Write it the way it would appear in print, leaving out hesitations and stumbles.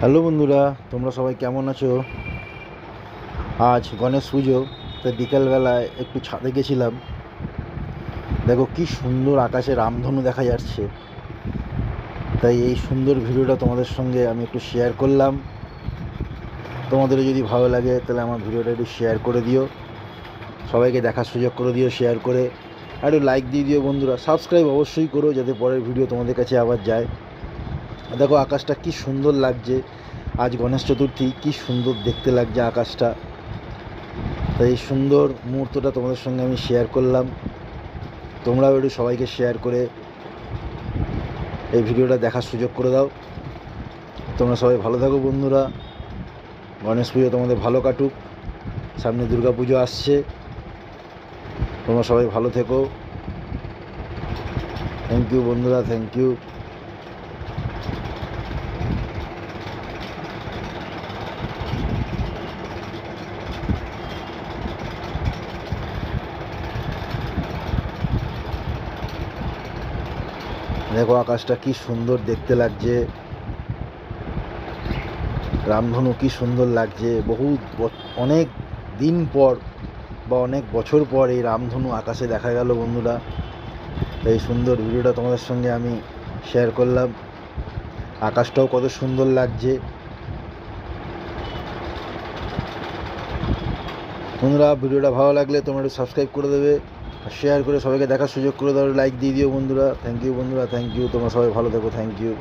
Hello বন্ধুরা, তোমরা সবাই কেমন আছো? আজ গণেশ পুজো, তাই বিকেলবেলায় একটু ছাদে গেছিলাম। দেখো কি সুন্দর আকাশে রামধনু দেখা যাচ্ছে। তাই এই সুন্দর ভিডিওটা তোমাদের সঙ্গে আমি একটু শেয়ার করলাম। তোমাদের যদি ভালো লাগে তাহলে আমার ভিডিওটা একটু শেয়ার করে দিও, সবাইকে দেখার সুযোগ করে দিও শেয়ার করে। আর একটু লাইক দিয়ে দিও বন্ধুরা, সাবস্ক্রাইব অবশ্যই করো যাতে পরের ভিডিও তোমাদের কাছে আবার যায়। দেখো আকাশটা কি সুন্দর লাগছে, আজ গণেশ চতুর্থী, কি সুন্দর দেখতে লাগছে আকাশটা। তাই এই সুন্দর মুহূর্তটা তোমাদের সঙ্গে আমি শেয়ার করলাম। তোমরাও একটু সবাইকে শেয়ার করে এই ভিডিওটা দেখার সুযোগ করে দাও। তোমরা সবাই ভালো থাকো বন্ধুরা, গণেশ পুজো তোমাদের ভালো কাটুক, সামনে দুর্গা পুজো আসছে, তোমরা সবাই ভালো থেকো। থ্যাংক ইউ বন্ধুরা, থ্যাংক ইউ। দেখো আকাশটা কি সুন্দর দেখতে লাগছে, রামধনু কি সুন্দর লাগছে। অনেক দিন পর বা অনেক বছর পর এই রামধনু আকাশে দেখা গেল বন্ধুরা। এই সুন্দর ভিডিওটা তোমাদের সঙ্গে আমি শেয়ার করলাম। আকাশটাও কত সুন্দর লাগছে বন্ধুরা। ভিডিওটা ভালো লাগলে তোমরা একটু সাবস্ক্রাইব করে দেবে আর শেয়ার করে সবাইকে দেখার সুযোগ করে দাও, লাইক দিয়ে দিও বন্ধুরা। থ্যাংক ইউ বন্ধুরা, থ্যাংক ইউ। তোমরা সবাই ভালো থেকো, থ্যাংক ইউ।